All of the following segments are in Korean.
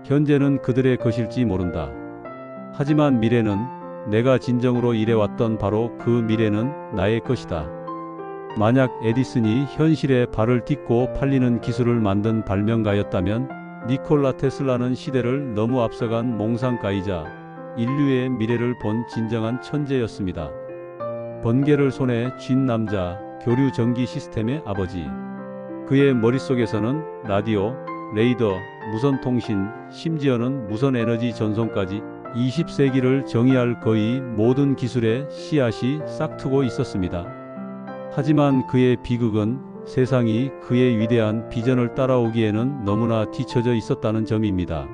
현재는 그들의 것일지 모른다. 하지만 미래는 내가 진정으로 일해왔던 바로 그 미래는 나의 것이다. 만약 에디슨이 현실에 발을 딛고 팔리는 기술을 만든 발명가였다면 니콜라 테슬라는 시대를 너무 앞서간 몽상가이자 인류의 미래를 본 진정한 천재였습니다. 번개를 손에 쥔 남자, 교류 전기 시스템의 아버지. 그의 머릿속에서는 라디오, 레이더, 무선통신, 심지어는 무선에너지 전송까지 20세기를 정의할 거의 모든 기술의 씨앗이 싹트고 있었습니다. 하지만 그의 비극은 세상이 그의 위대한 비전을 따라오기에는 너무나 뒤처져 있었다는 점입니다.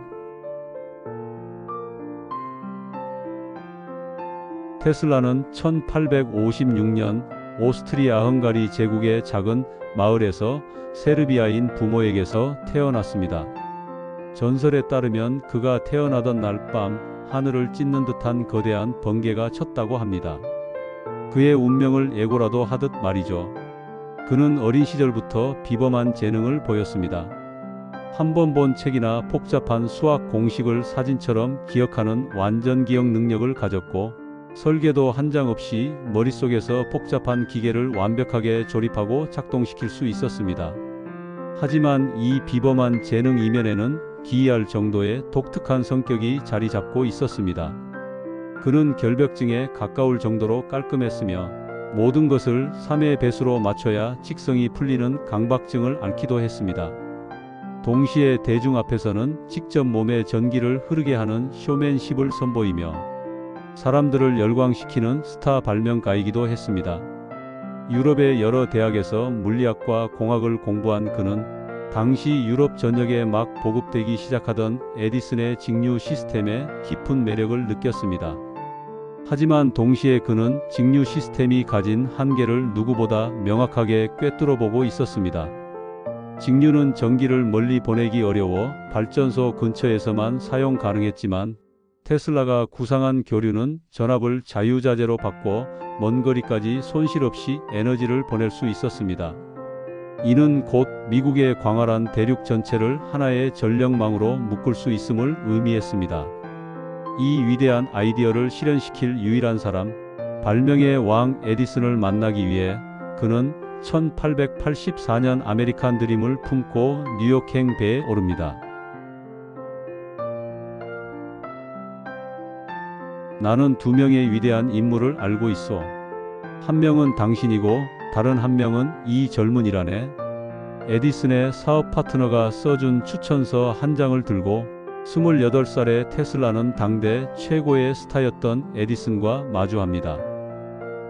테슬라는 1856년 오스트리아 헝가리 제국의 작은 마을에서 세르비아인 부모에게서 태어났습니다. 전설에 따르면 그가 태어나던 날 밤 하늘을 찢는 듯한 거대한 번개가 쳤다고 합니다. 그의 운명을 예고라도 하듯 말이죠. 그는 어린 시절부터 비범한 재능을 보였습니다. 한 번 본 책이나 복잡한 수학 공식을 사진처럼 기억하는 완전 기억 능력을 가졌고, 설계도 한 장 없이 머릿속에서 복잡한 기계를 완벽하게 조립하고 작동시킬 수 있었습니다. 하지만 이 비범한 재능 이면에는 기이할 정도의 독특한 성격이 자리 잡고 있었습니다. 그는 결벽증에 가까울 정도로 깔끔했으며 모든 것을 3의 배수로 맞춰야 직성이 풀리는 강박증을 앓기도 했습니다. 동시에 대중 앞에서는 직접 몸에 전기를 흐르게 하는 쇼맨십을 선보이며 사람들을 열광시키는 스타 발명가이기도 했습니다. 유럽의 여러 대학에서 물리학과 공학을 공부한 그는 당시 유럽 전역에 막 보급되기 시작하던 에디슨의 직류 시스템에 깊은 매력을 느꼈습니다. 하지만 동시에 그는 직류 시스템이 가진 한계를 누구보다 명확하게 꿰뚫어 보고 있었습니다. 직류는 전기를 멀리 보내기 어려워 발전소 근처에서만 사용 가능했지만 테슬라가 구상한 교류는 전압을 자유자재로 바꿔 먼 거리까지 손실 없이 에너지를 보낼 수 있었습니다. 이는 곧 미국의 광활한 대륙 전체를 하나의 전력망으로 묶을 수 있음을 의미했습니다. 이 위대한 아이디어를 실현시킬 유일한 사람, 발명의 왕 에디슨을 만나기 위해 그는 1884년 아메리칸 드림을 품고 뉴욕행 배에 오릅니다. 나는 두 명의 위대한 인물을 알고 있어. 한 명은 당신이고 다른 한 명은 이 젊은이라네. 에디슨의 사업 파트너가 써준 추천서 한 장을 들고 28살의 테슬라는 당대 최고의 스타였던 에디슨과 마주합니다.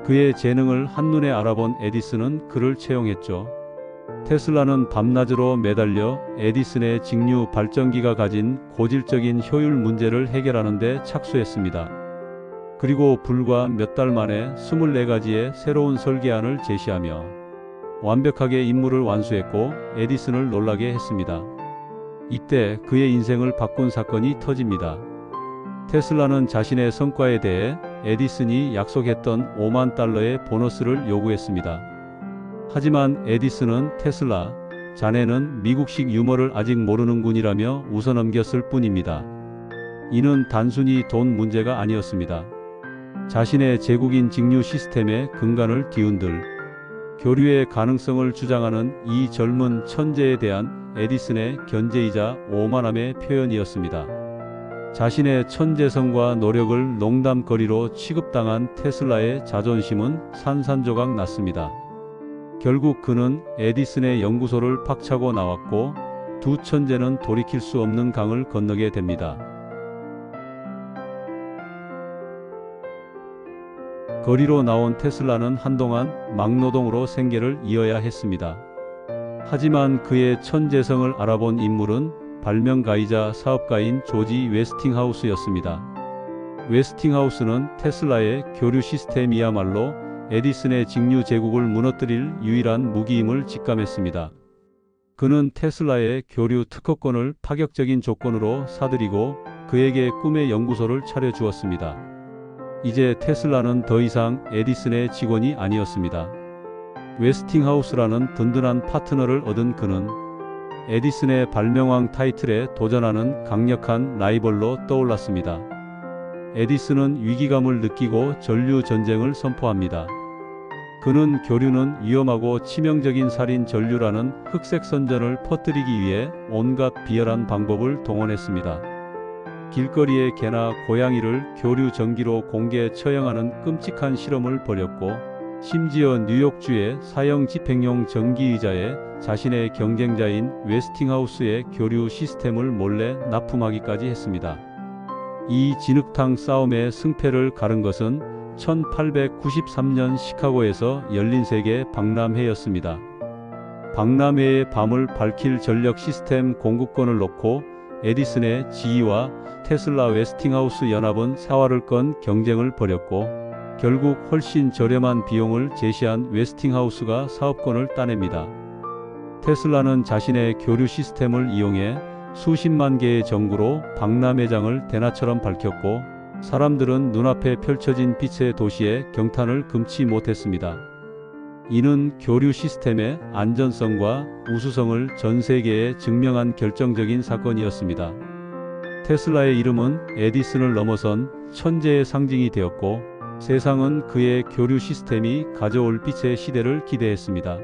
그의 재능을 한눈에 알아본 에디슨은 그를 채용했죠. 테슬라는 밤낮으로 매달려 에디슨의 직류 발전기가 가진 고질적인 효율 문제를 해결하는 데 착수했습니다. 그리고 불과 몇 달 만에 24가지의 새로운 설계안을 제시하며 완벽하게 임무를 완수했고 에디슨을 놀라게 했습니다. 이때 그의 인생을 바꾼 사건이 터집니다. 테슬라는 자신의 성과에 대해 에디슨이 약속했던 5만 달러의 보너스를 요구했습니다. 하지만 에디슨은 테슬라, 자네는 미국식 유머를 아직 모르는군이라며 웃어넘겼을 뿐입니다. 이는 단순히 돈 문제가 아니었습니다. 자신의 제국인 직류 시스템의 근간을 뒤흔들 교류의 가능성을 주장하는 이 젊은 천재에 대한 에디슨의 견제이자 오만함의 표현이었습니다. 자신의 천재성과 노력을 농담거리로 취급당한 테슬라의 자존심은 산산조각 났습니다. 결국 그는 에디슨의 연구소를 박차고 나왔고 두 천재는 돌이킬 수 없는 강을 건너게 됩니다. 거리로 나온 테슬라는 한동안 막노동으로 생계를 이어야 했습니다. 하지만 그의 천재성을 알아본 인물은 발명가이자 사업가인 조지 웨스팅하우스였습니다. 웨스팅하우스는 테슬라의 교류 시스템이야말로 에디슨의 직류 제국을 무너뜨릴 유일한 무기임을 직감했습니다. 그는 테슬라의 교류 특허권을 파격적인 조건으로 사들이고 그에게 꿈의 연구소를 차려주었습니다. 이제 테슬라는 더 이상 에디슨의 직원이 아니었습니다. 웨스팅하우스라는 든든한 파트너를 얻은 그는 에디슨의 발명왕 타이틀에 도전하는 강력한 라이벌로 떠올랐습니다. 에디슨은 위기감을 느끼고 전류 전쟁을 선포합니다. 그는 교류는 위험하고 치명적인 살인 전류라는 흑색 선전을 퍼뜨리기 위해 온갖 비열한 방법을 동원했습니다. 길거리의 개나 고양이를 교류 전기로 공개 처형하는 끔찍한 실험을 벌였고, 심지어 뉴욕주의 사형 집행용 전기의자에 자신의 경쟁자인 웨스팅하우스의 교류 시스템을 몰래 납품하기까지 했습니다. 이 진흙탕 싸움의 승패를 가른 것은 1893년 시카고에서 열린 세계 박람회였습니다. 박람회의 밤을 밝힐 전력 시스템 공급권을 놓고 에디슨의 지휘와 테슬라 웨스팅하우스 연합은 사활을 건 경쟁을 벌였고, 결국 훨씬 저렴한 비용을 제시한 웨스팅하우스가 사업권을 따냅니다. 테슬라는 자신의 교류 시스템을 이용해 수십만 개의 전구로 박람회장을 대나처럼 밝혔고, 사람들은 눈앞에 펼쳐진 빛의 도시에 경탄을 금치 못했습니다. 이는 교류 시스템의 안전성과 우수성을 전 세계에 증명한 결정적인 사건이었습니다. 테슬라의 이름은 에디슨을 넘어선 천재의 상징이 되었고, 세상은 그의 교류 시스템이 가져올 빛의 시대를 기대했습니다.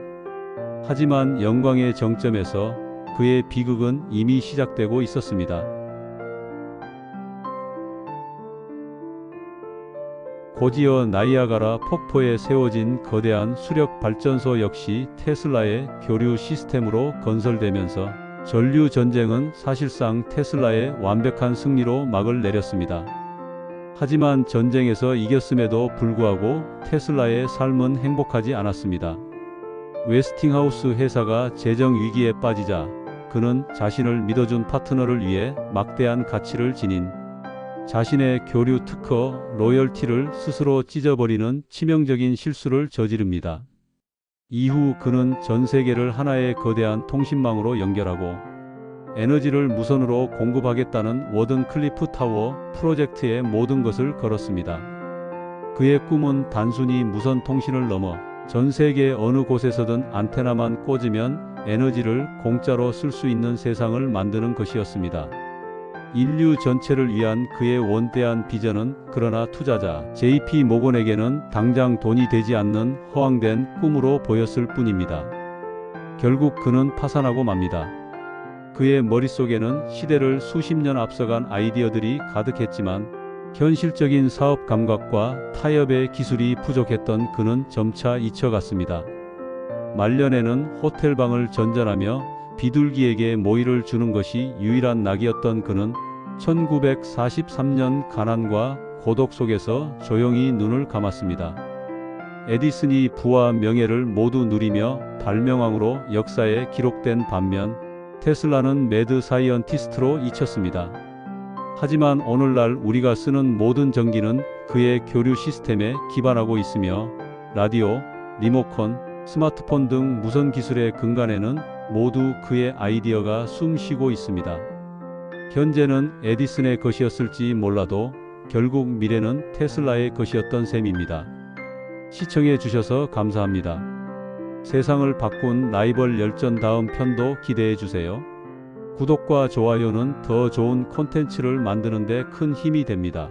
하지만 영광의 정점에서 그의 비극은 이미 시작되고 있었습니다. 고지어 나이아가라 폭포에 세워진 거대한 수력 발전소 역시 테슬라의 교류 시스템으로 건설되면서 전류 전쟁은 사실상 테슬라의 완벽한 승리로 막을 내렸습니다. 하지만 전쟁에서 이겼음에도 불구하고 테슬라의 삶은 행복하지 않았습니다. 웨스팅하우스 회사가 재정 위기에 빠지자 그는 자신을 믿어준 파트너를 위해 막대한 가치를 지닌 자신의 교류 특허 로열티를 스스로 찢어버리는 치명적인 실수를 저지릅니다. 이후 그는 전 세계를 하나의 거대한 통신망으로 연결하고 에너지를 무선으로 공급하겠다는 워든 클리프 타워 프로젝트의 모든 것을 걸었습니다. 그의 꿈은 단순히 무선 통신을 넘어 전 세계 어느 곳에서든 안테나만 꽂으면 에너지를 공짜로 쓸 수 있는 세상을 만드는 것이었습니다. 인류 전체를 위한 그의 원대한 비전은 그러나 투자자 JP 모건에게는 당장 돈이 되지 않는 허황된 꿈으로 보였을 뿐입니다. 결국 그는 파산하고 맙니다. 그의 머릿속에는 시대를 수십 년 앞서간 아이디어들이 가득했지만 현실적인 사업 감각과 타협의 기술이 부족했던 그는 점차 잊혀갔습니다. 말년에는 호텔방을 전전하며 비둘기에게 모이를 주는 것이 유일한 낙이었던 그는 1943년 가난과 고독 속에서 조용히 눈을 감았습니다. 에디슨이 부와 명예를 모두 누리며 발명왕으로 역사에 기록된 반면 테슬라는 매드 사이언티스트로 잊혔습니다. 하지만 오늘날 우리가 쓰는 모든 전기는 그의 교류 시스템에 기반하고 있으며 라디오, 리모컨, 스마트폰 등 무선 기술의 근간에는 모두 그의 아이디어가 숨쉬고 있습니다. 현재는 에디슨의 것이었을지 몰라도 결국 미래는 테슬라의 것이었던 셈입니다. 시청해 주셔서 감사합니다. 세상을 바꾼 라이벌 열전 다음 편도 기대해 주세요. 구독과 좋아요는 더 좋은 콘텐츠를 만드는 데 큰 힘이 됩니다.